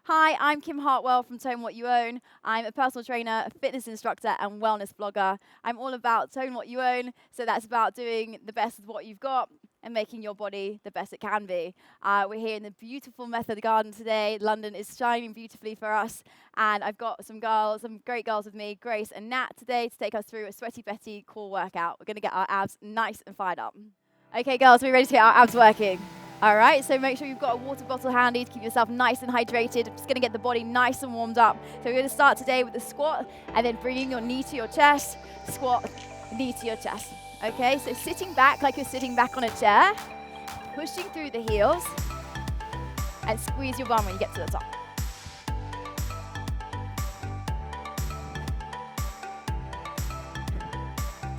Hi, I'm Kim Hartwell from Tone What You Own. I'm a personal trainer, a fitness instructor, and wellness blogger. I'm all about Tone What You Own, so that's about doing the best with what you've got and making your body the best it can be. We're here in the beautiful Method Garden today. London is shining beautifully for us, and I've got some great girls with me, Grace and Nat, today to take us through a sweaty Betty core workout. We're going to get our abs nice and fired up. Okay, girls, are we ready to get our abs working? All right, so make sure you've got a water bottle handy to keep yourself nice and hydrated. Just going to get the body nice and warmed up. So we're going to start today with the squat and then bringing your knee to your chest, squat, knee to your chest. Okay, so sitting back like you're sitting back on a chair, pushing through the heels, and squeeze your bum when you get to the top.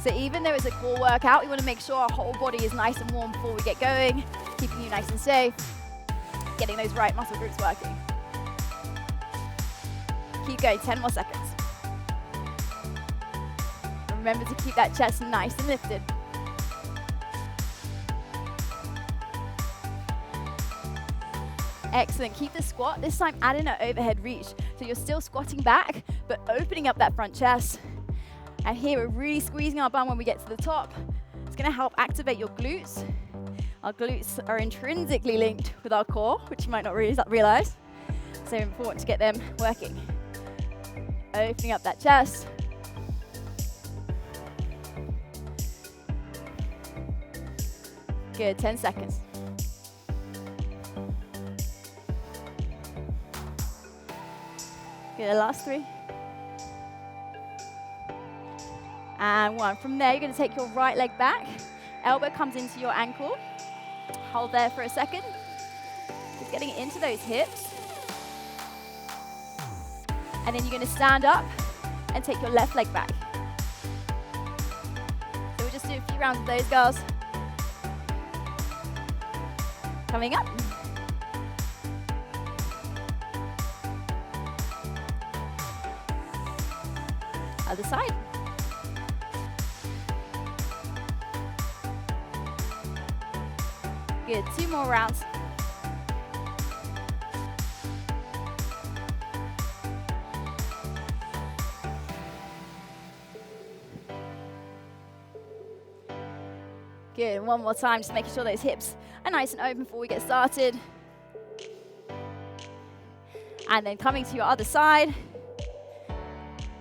So even though it's a core workout, we want to make sure our whole body is nice and warm before we get going, keeping you nice and safe, getting those right muscle groups working. Keep going, 10 more seconds. Remember to keep that chest nice and lifted. Excellent, keep the squat. This time add in an overhead reach. So you're still squatting back, but opening up that front chest. And here we're really squeezing our bum when we get to the top. It's gonna help activate your glutes. Our glutes are intrinsically linked with our core, which you might not realize. So important to get them working. Opening up that chest. Good, 10 seconds. Good, last 3. And 1. From there, you're going to take your right leg back. Elbow comes into your ankle. Hold there for a second. Just getting into those hips. And then you're going to stand up and take your left leg back. So we'll just do a few rounds of those, girls. Coming up. Other side. Good, 2 more rounds. Good, one more time, just making sure those hips are nice and open before we get started. And then coming to your other side.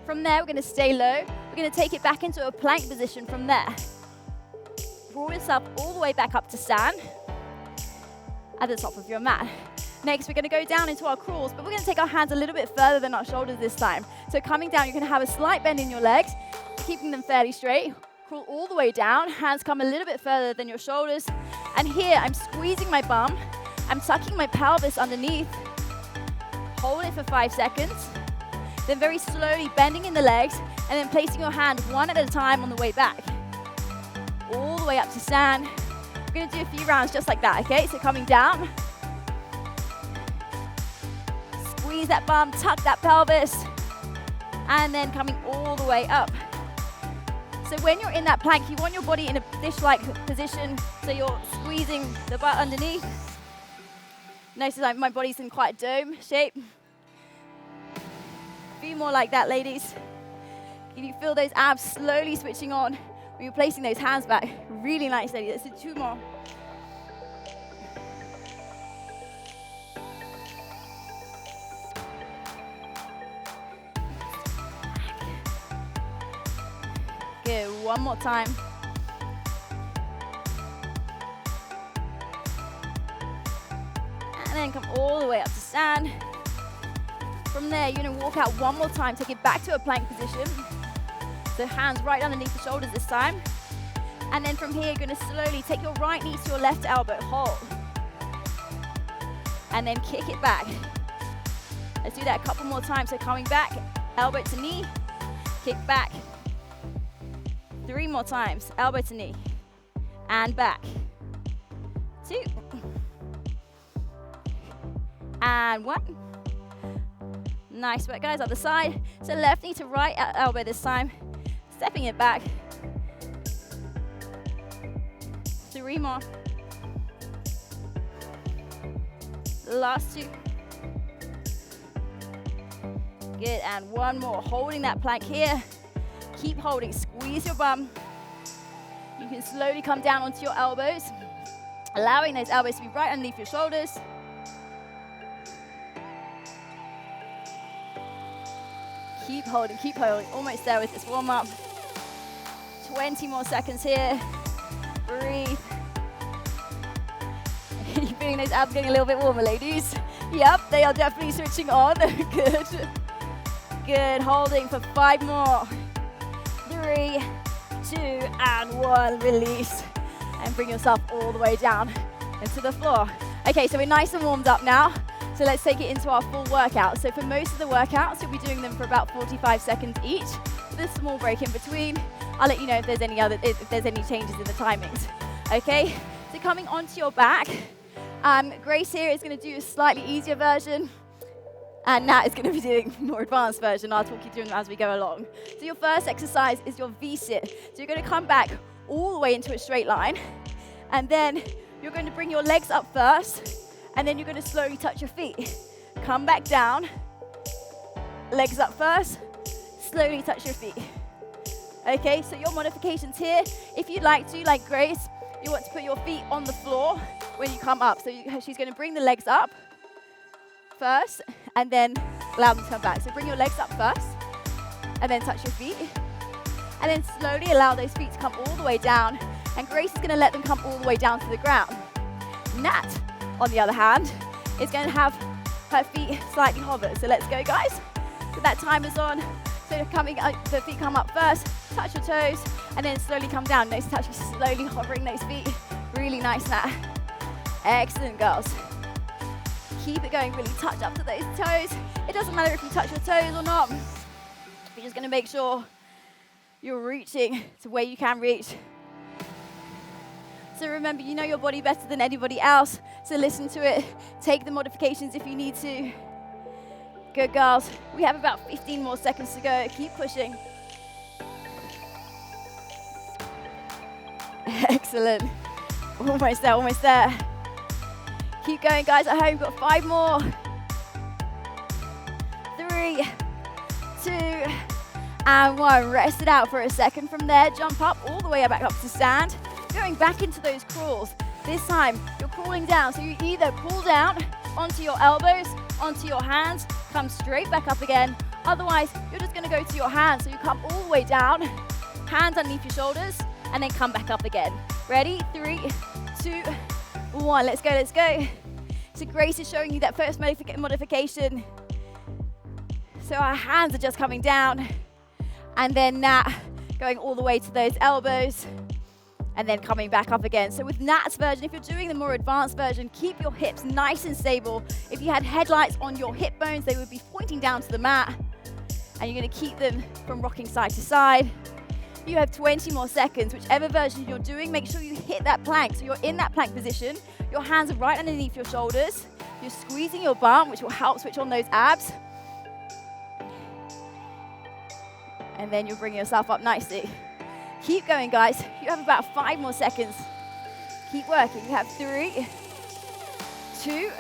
From there, we're going to stay low. We're going to take it back into a plank position from there. Roll yourself all the way back up to stand at the top of your mat. Next, we're going to go down into our crawls, but we're going to take our hands a little bit further than our shoulders this time. So coming down, you're going to have a slight bend in your legs, keeping them fairly straight. Crawl all the way down, hands come a little bit further than your shoulders. And here, I'm squeezing my bum. I'm tucking my pelvis underneath. Hold it for 5 seconds. Then very slowly bending in the legs, and then placing your hand one at a time on the way back. All the way up to stand. We're going to do a few rounds just like that, okay? So coming down. Squeeze that bum, tuck that pelvis. And then coming all the way up. So when you're in that plank, you want your body in a fish-like position. So you're squeezing the butt underneath. Notice my body's in quite a dome shape. A few more like that, ladies. Can you feel those abs slowly switching on? When you're placing those hands back, really nice, ladies. Let's do 2 more. Good, one more time. And then come all the way up to stand. From there, you're gonna walk out one more time, take it back to a plank position. So hands right underneath the shoulders this time. And then from here, you're gonna slowly take your right knee to your left elbow, hold. And then kick it back. Let's do that a couple more times. So coming back, elbow to knee, kick back. 3 more times, elbow to knee, and back. 2. And 1. Nice work, guys, other side. So left knee to right elbow this time. Stepping it back. 3 more. Last 2. Good, and one more. Holding that plank here. Keep holding, squeeze your bum. You can slowly come down onto your elbows, allowing those elbows to be right underneath your shoulders. Keep holding, almost there with this warm up. 20 more seconds here. Breathe. You're feeling those abs getting a little bit warmer, ladies? Yep, they are definitely switching on. Good. Good, holding for 5 more. 3, 2, and 1, release. And bring yourself all the way down into the floor. Okay, so we're nice and warmed up now. So let's take it into our full workout. So for most of the workouts, you'll be doing them for about 45 seconds each, with a small break in between. I'll let you know if there's any changes in the timings. Okay, so coming onto your back, Grace here is going to do a slightly easier version, and Nat is going to be doing a more advanced version. I'll talk you through them as we go along. So your first exercise is your V-sit. So you're going to come back all the way into a straight line, and then you're going to bring your legs up first, and then you're going to slowly touch your feet. Come back down, legs up first, slowly touch your feet. Okay, so your modifications here, if you'd like to, like Grace, you want to put your feet on the floor when you come up. So she's going to bring the legs up first, and then allow them to come back. So bring your legs up first, and then touch your feet. And then slowly allow those feet to come all the way down. And Grace is going to let them come all the way down to the ground. Nat, on the other hand, is going to have her feet slightly hover. So let's go, guys. So that timer's on. So the feet come up first, touch your toes, and then slowly come down. Notice actually slowly hovering those feet. Really nice, Nat. Excellent, girls. Keep it going, really touch up to those toes. It doesn't matter if you touch your toes or not. You're just going to make sure you're reaching to where you can reach. So remember, you know your body better than anybody else, so listen to it. Take the modifications if you need to. Good, girls. We have about 15 more seconds to go. Keep pushing. Excellent. Almost there, almost there. Keep going, guys, at home. Got 5 more. 3, 2, and 1. Rest it out for a second. From there, jump up all the way back up to stand. Going back into those crawls. This time, you're crawling down. So you either pull down onto your elbows, onto your hands, come straight back up again. Otherwise, you're just going to go to your hands. So you come all the way down, hands underneath your shoulders, and then come back up again. Ready? 3, 2, 1. Let's go, let's go. So Grace is showing you that first modification. So our hands are just coming down. And then Nat going all the way to those elbows, and then coming back up again. So with Nat's version, if you're doing the more advanced version, keep your hips nice and stable. If you had headlights on your hip bones, they would be pointing down to the mat, and you're going to keep them from rocking side to side. You have 20 more seconds. Whichever version you're doing, make sure you hit that plank. So you're in that plank position. Your hands are right underneath your shoulders. You're squeezing your bum, which will help switch on those abs. And then you'll bring yourself up nicely. Keep going, guys. You have about 5 more seconds. Keep working. You have 3, 2,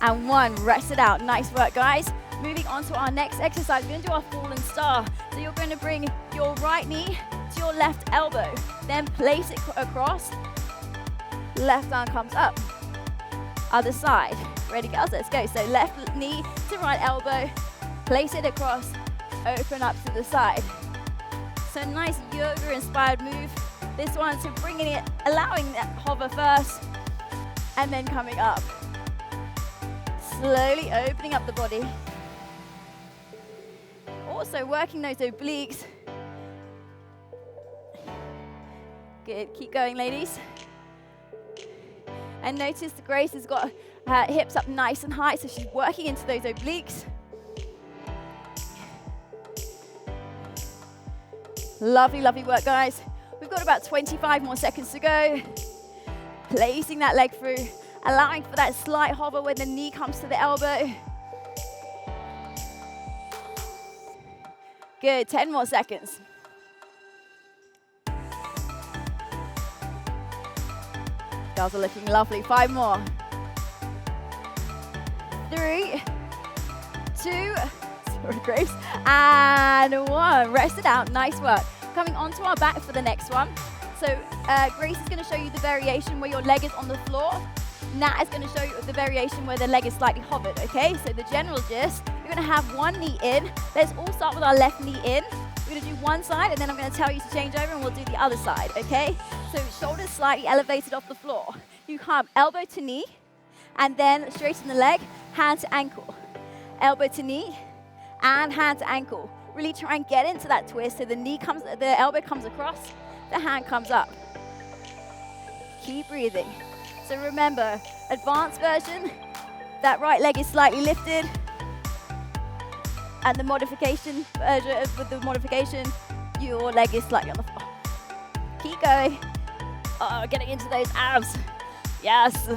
and 1. Rest it out. Nice work, guys. Moving on to our next exercise, we're going to do our fallen star. So you're going to bring your right knee to your left elbow. Then place it across. Left arm comes up. Other side. Ready, girls? Let's go. So left knee to right elbow. Place it across. Open up to the side. So nice yoga-inspired move. This one, so bringing it, allowing that hover first, and then coming up. Slowly opening up the body. Also working those obliques. Good, keep going, ladies. And notice that Grace has got her hips up nice and high, so she's working into those obliques. Lovely, lovely work, guys. We've got about 25 more seconds to go. Placing that leg through, allowing for that slight hover when the knee comes to the elbow. Good, 10 more seconds. Girls are looking lovely. 5 more. 3, 2, Sorry, Grace. And 1. Rest it out. Nice work. Coming onto our back for the next one. So Grace is going to show you the variation where your leg is on the floor. Nat is going to show you the variation where the leg is slightly hovered, okay? So the general gist, you're going to have one knee in. Let's all start with our left knee in. We're going to do one side, and then I'm going to tell you to change over, and we'll do the other side, okay? So shoulders slightly elevated off the floor. You come elbow to knee, and then straighten the leg, hand to ankle. Elbow to knee, and hand to ankle. Really try and get into that twist so the elbow comes across, the hand comes up. Keep breathing. So remember, advanced version, that right leg is slightly lifted. And the modification version, with the modification, your leg is slightly on the floor. Keep going. Oh, getting into those abs. Yes.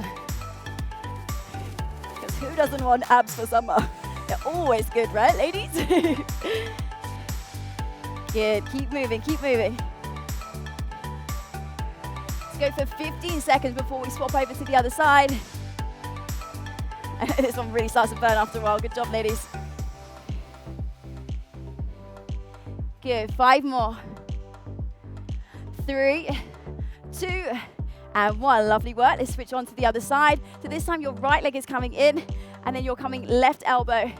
Because who doesn't want abs for summer? They're always good, right, ladies? Good. Keep moving, keep moving. Let's go for 15 seconds before we swap over to the other side. This one really starts to burn after a while. Good job, ladies. Good. 5 more. 3, 2, and 1. Lovely work. Let's switch on to the other side. So this time your right leg is coming in, and then you're coming left elbow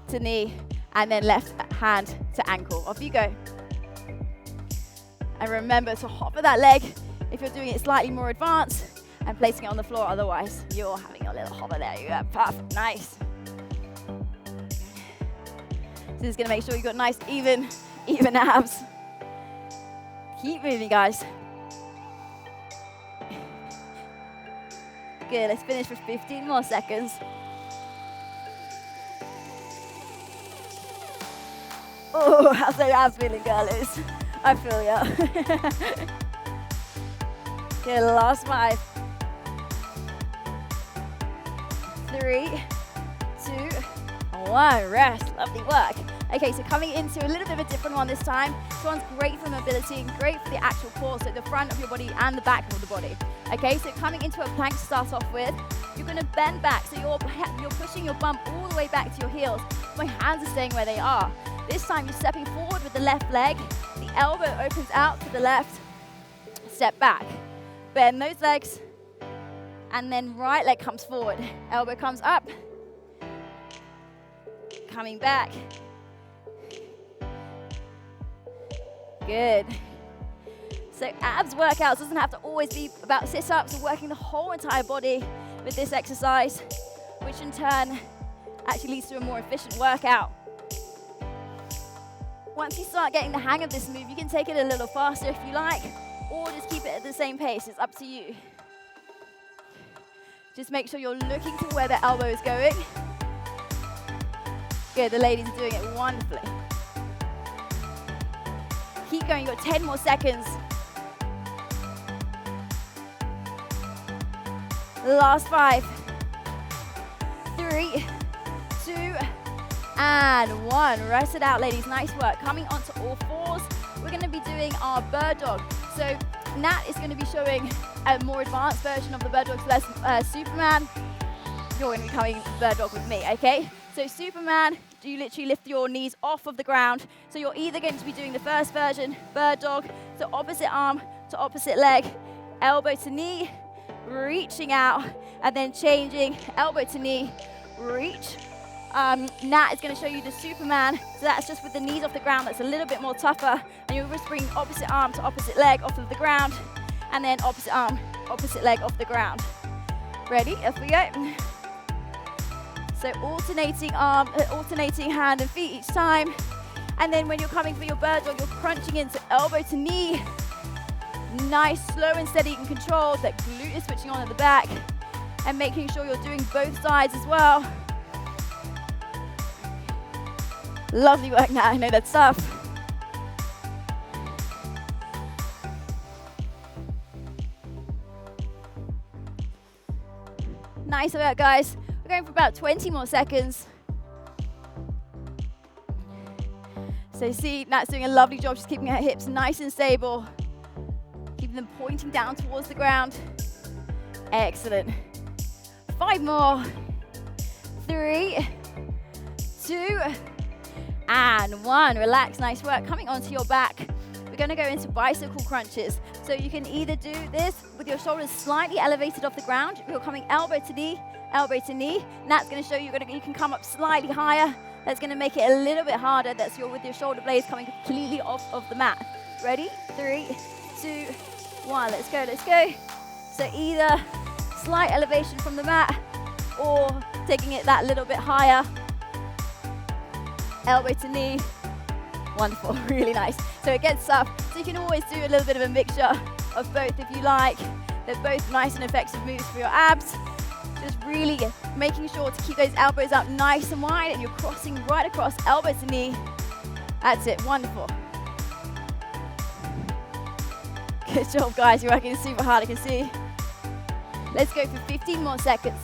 to knee, and then left hand to ankle. Off you go. And remember to hopper that leg if you're doing it slightly more advanced, and placing it on the floor. Otherwise, you're having a little hover there. You have perfect. Nice. So this is going to make sure you've got nice, even abs. Keep moving, guys. Good. Let's finish for 15 more seconds. Oh, how's those abs feeling, girlies? I feel ya. Good, last 5. 3, 2, 1. Rest. Lovely work. Okay, so coming into a little bit of a different one this time. This one's great for mobility and great for the actual core, so the front of your body and the back of the body. Okay, so coming into a plank to start off with, you're going to bend back, so you're pushing your bum all the way back to your heels. My hands are staying where they are. This time you're stepping forward with the left leg. The elbow opens out to the left. Step back. Bend those legs. And then right leg comes forward. Elbow comes up. Coming back. Good. So abs workouts doesn't have to always be about sit-ups. We're working the whole entire body with this exercise, which in turn actually leads to a more efficient workout. Once you start getting the hang of this move, you can take it a little faster if you like, or just keep it at the same pace. It's up to you. Just make sure you're looking to where the elbow is going. Good, the ladies are doing it wonderfully. Keep going, you've got 10 more seconds. Last 5, 3, 2, and 1. Rest it out, ladies. Nice work. Coming onto all fours, we're going to be doing our bird dog. So Nat is going to be showing a more advanced version of the bird dog. So that's Superman. You're going to be coming bird dog with me, okay? So Superman, you literally lift your knees off of the ground. So you're either going to be doing the first version, bird dog, so opposite arm to opposite leg, elbow to knee, reaching out, and then changing elbow to knee, reach. Nat is going to show you the Superman, so that's just with the knees off the ground. That's a little bit more tougher, and you'll just bring opposite arm to opposite leg off of the ground, and then opposite arm, opposite leg off the ground. Ready? Off we go. So alternating arm, alternating hand and feet each time, and then when you're coming for your bird dog, you're crunching into elbow to knee. Nice, slow and steady and controlled. That glute is switching on at the back, and making sure you're doing both sides as well. Lovely work now. I know that's tough. Nice work, guys. We're going for about 20 more seconds. So see, Nat's doing a lovely job just keeping her hips nice and stable. Keeping them pointing down towards the ground. Excellent. 5 more. 3, 2, And 1, relax, nice work. Coming onto your back, we're gonna go into bicycle crunches. So you can either do this with your shoulders slightly elevated off the ground, you're coming elbow to knee, and that's gonna show you can come up slightly higher. That's gonna make it a little bit harder. That's with your shoulder blades coming completely off of the mat. Ready? 3, 2, 1, let's go, let's go. So either slight elevation from the mat or taking it that little bit higher. Elbow to knee. Wonderful, really nice. So it gets up. So you can always do a little bit of a mixture of both if you like. They're both nice and effective moves for your abs. Just really making sure to keep those elbows up nice and wide, and you're crossing right across elbow to knee. That's it, wonderful. Good job, guys. You're working super hard, I can see. Let's go for 15 more seconds.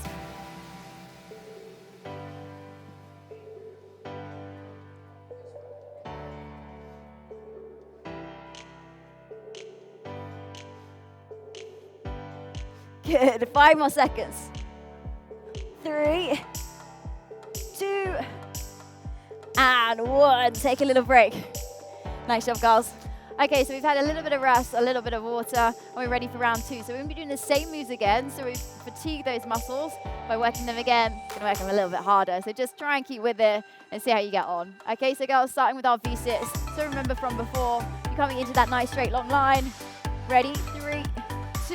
Good, 5 more seconds. 3, 2, and 1. Take a little break. Nice job, girls. Okay, so we've had a little bit of rest, a little bit of water, and we're ready for round 2. So we're going to be doing the same moves again. So we've fatigued those muscles by working them again. We're going to work them a little bit harder. So just try and keep with it and see how you get on. Okay, so girls, starting with our V-sits. So remember from before, you're coming into that nice straight long line. Ready? 3, 2,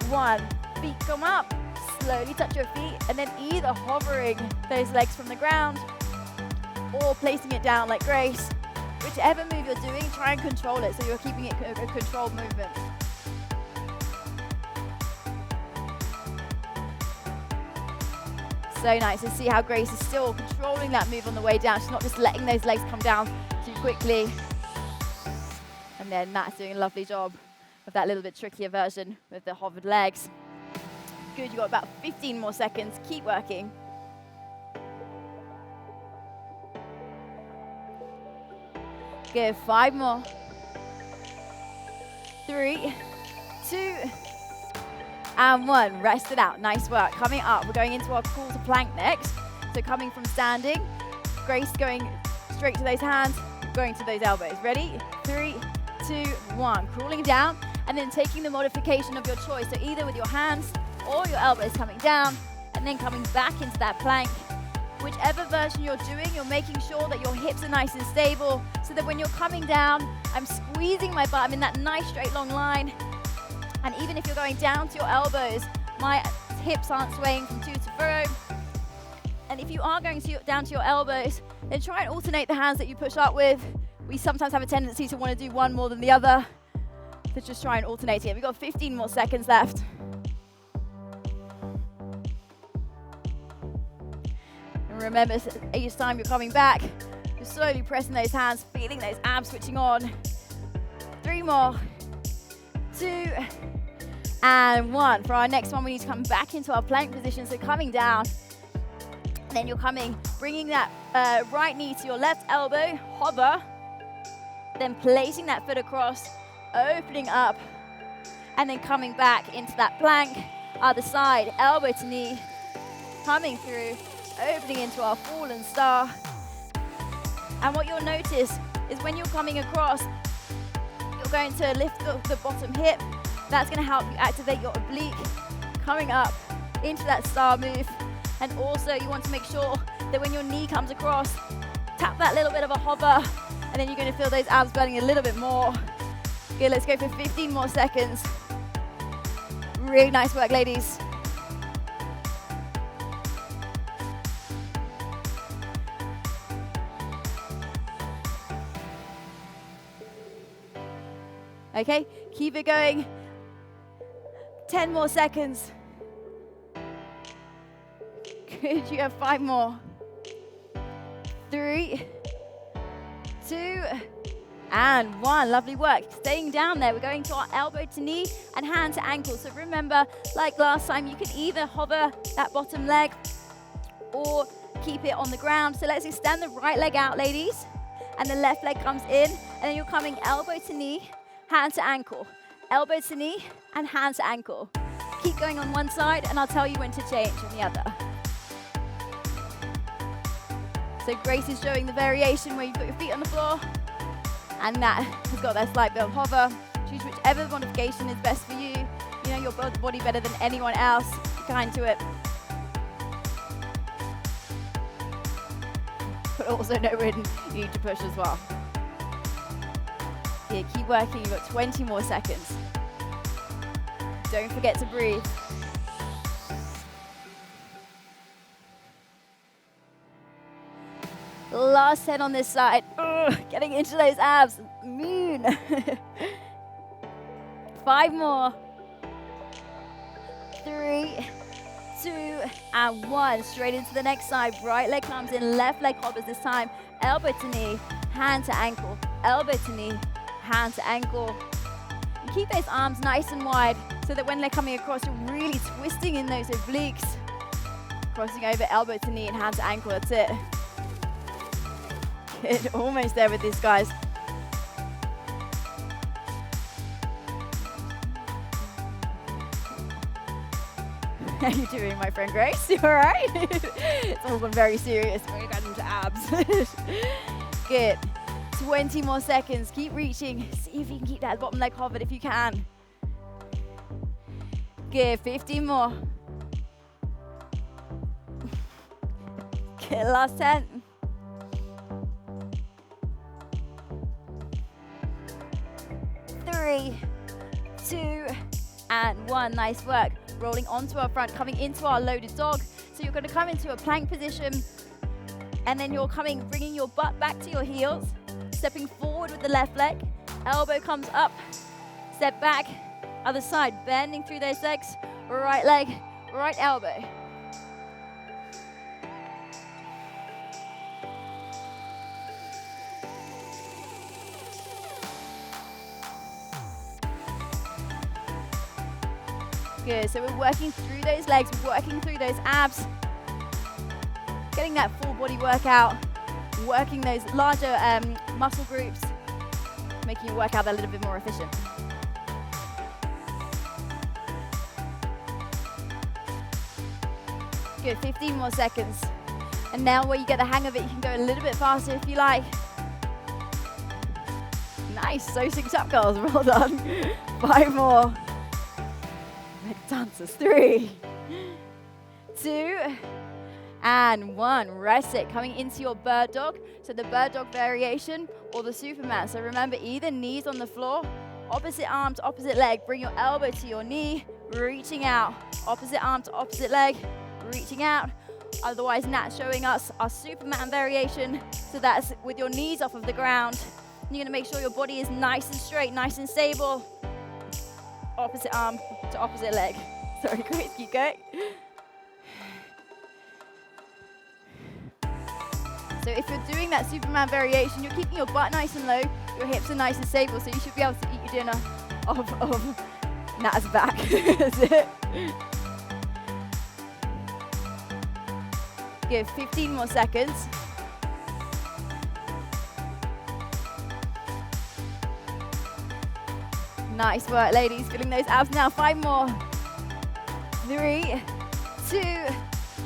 1. Feet come up. Slowly touch your feet, and then either hovering those legs from the ground or placing it down like Grace. Whichever move you're doing, try and control it so you're keeping it a controlled movement. So nice to see how Grace is still controlling that move on the way down. She's not just letting those legs come down too quickly. And then Matt's doing a lovely job of that little bit trickier version with the hovered legs. Good, you've got about 15 more seconds. Keep working. Good, 5 more. 3, 2, and 1. Rest it out. Nice work. Coming up, we're going into our crawl to plank next. So coming from standing, Grace going straight to those hands, going to those elbows. Ready? 3, 2, 1. Crawling down, and then taking the modification of your choice. So either with your hands or your elbows coming down, and then coming back into that plank. Whichever version you're doing, you're making sure that your hips are nice and stable, so that when you're coming down, I'm squeezing my butt. I'm in that nice straight long line. And even if you're going down to your elbows, my hips aren't swaying from to and fro. And if you are going down to your elbows, then try and alternate the hands that you push up with. We sometimes have a tendency to want to do one more than the other. So just try and alternate it. We've got 15 more seconds left. Remember, each time you're coming back, you're slowly pressing those hands, feeling those abs switching on. 3 more, 2, and 1. For our next one, we need to come back into our plank position. So coming down, and then you're bringing that right knee to your left elbow, hover, then placing that foot across, opening up, and then coming back into that plank. Other side, elbow to knee, coming through, opening into our fallen star. And what you'll notice is when you're coming across, you're going to lift the bottom hip. That's going to help you activate your oblique, coming up into that star move. And also you want to make sure that when your knee comes across, tap that little bit of a hover, and then you're going to feel those abs burning a little bit more. Good, let's go for 15 more seconds. Really nice work, ladies. Okay, keep it going. 10 more seconds. Good, you have 5 more. 3, 2, and 1. Lovely work. Staying down there, we're going to our elbow to knee and hand to ankle. So remember, like last time, you can either hover that bottom leg or keep it on the ground. So let's extend the right leg out, ladies, and the left leg comes in, and then you're coming elbow to knee, hand to ankle, elbow to knee, and hand to ankle. Keep going on one side, and I'll tell you when to change on the other. So So Grace is showing the variation where you've got your feet on the floor, and Nat has got that slight bit of hover. Choose whichever modification is best for you. You know your body better than anyone else. Be kind to it. But also know when you need to push as well. Here, keep working. You've got 20 more seconds. Don't forget to breathe. Last 10 on this side. Ugh, getting into those abs. Moon. 5 more. 3, 2, and 1. Straight into the next side. Right leg comes in, left leg hovers this time. Elbow to knee, hand to ankle. Elbow to knee, hand to ankle. And keep those arms nice and wide so that when they're coming across, you're really twisting in those obliques. Crossing over elbow to knee and hand to ankle. That's it. Good. Almost there with this, guys. How you doing, my friend Grace? You all right? It's all gone very serious when we got into abs. Good. 20 more seconds. Keep reaching. See if you can keep that bottom leg hovered if you can. Good. 15 more. Good. Last 10. 3, 2, and 1. Nice work. Rolling onto our front, coming into our loaded dog. So you're going to come into a plank position, and then you're bringing your butt back to your heels, stepping forward with the left leg. Elbow comes up, step back, other side, bending through those legs. Right leg, right elbow. Good, so we're working through those legs, working through those abs, getting that full body workout, working those larger muscle groups, making your workout a little bit more efficient. Good, 15 more seconds. And now where you get the hang of it, you can go a little bit faster if you like. Nice, so synced up, girls, well done. 5 more. Dancers. 3, 2, and 1. Rest it. Coming into your bird dog. So the bird dog variation or the Superman. So remember, either knees on the floor, opposite arm to opposite leg. Bring your elbow to your knee, reaching out. Opposite arm to opposite leg, reaching out. Otherwise, Nat showing us our Superman variation. So that's with your knees off of the ground. And you're going to make sure your body is nice and straight, nice and stable. Opposite arm to opposite leg. Sorry, Grace, keep going. So if you're doing that Superman variation, you're keeping your butt nice and low, your hips are nice and stable, so you should be able to eat your dinner of Nat's back. That's it. Give 15 more seconds. Nice work, ladies. Feeling those abs now. 5 more. 3, 2,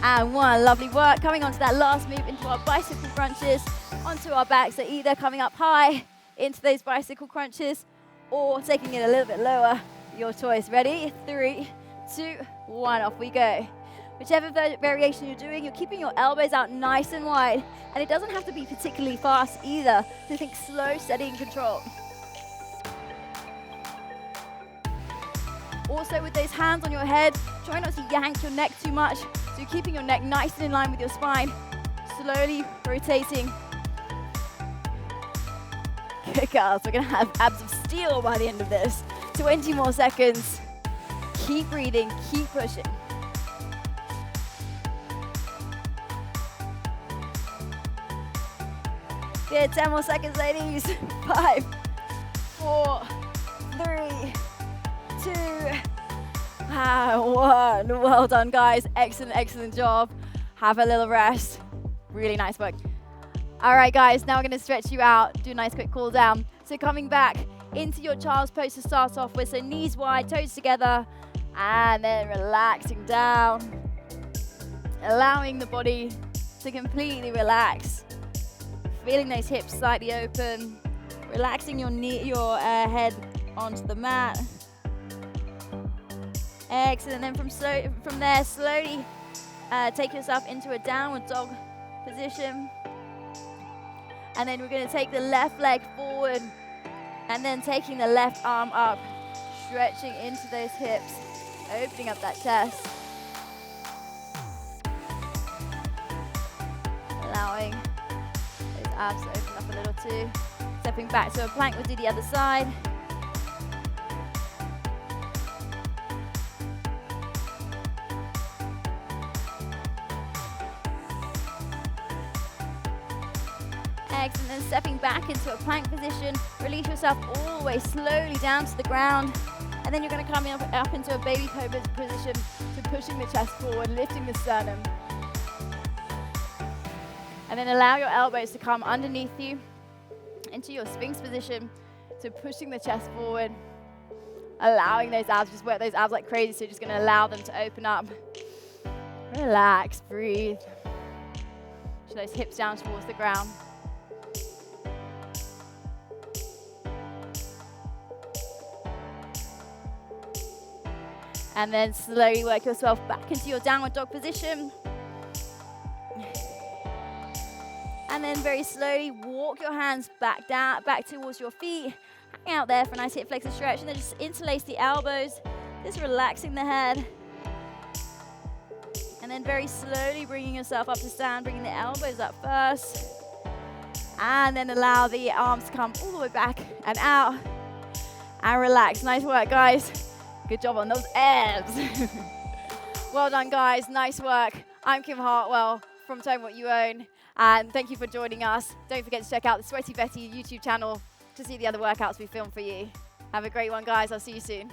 and 1. Lovely work. Coming on to that last move into our bicycle crunches, onto our back. So either coming up high into those bicycle crunches or taking it a little bit lower. Your choice. Ready? 3, 2, 1. Off we go. Whichever variation you're doing, you're keeping your elbows out nice and wide. And it doesn't have to be particularly fast either. So think slow, steady, and controlled. Also with those hands on your head, try not to yank your neck too much. So you're keeping your neck nice and in line with your spine. Slowly rotating. Good girls, we're gonna have abs of steel by the end of this. 20 more seconds. Keep breathing, keep pushing. Good, 10 more seconds, ladies. 5, 4, 3, 2, and 1. Well done, guys. Excellent, excellent job. Have a little rest. Really nice work. All right, guys, now we're going to stretch you out. Do a nice quick cool down. So coming back into your child's pose to start off with. So knees wide, toes together, and then relaxing down. Allowing the body to completely relax. Feeling those hips slightly open. Relaxing your head onto the mat. Excellent. Then from there, slowly take yourself into a downward dog position. And then we're going to take the left leg forward and then taking the left arm up, stretching into those hips, opening up that chest. Allowing those abs to open up a little too. Stepping back to a plank, we'll do the other side. Excellent, then stepping back into a plank position, release yourself all the way slowly down to the ground, and then you're going to come up into a baby cobra position, so pushing the chest forward, lifting the sternum. And then allow your elbows to come underneath you into your Sphinx position, so pushing the chest forward, allowing those abs, just work those abs like crazy, so you're just going to allow them to open up. Relax, breathe. Push those hips down towards the ground. And then slowly work yourself back into your downward dog position. And then very slowly walk your hands back towards your feet. Hang out there for a nice hip flexor stretch. And then just interlace the elbows, just relaxing the head. And then very slowly bringing yourself up to stand, bringing the elbows up first. And then allow the arms to come all the way back and out. And relax. Nice work, guys. Good job on those abs. Well done, guys. Nice work. I'm Kim Hartwell from Tone What You Own. And thank you for joining us. Don't forget to check out the Sweaty Betty YouTube channel to see the other workouts we filmed for you. Have a great one, guys. I'll see you soon.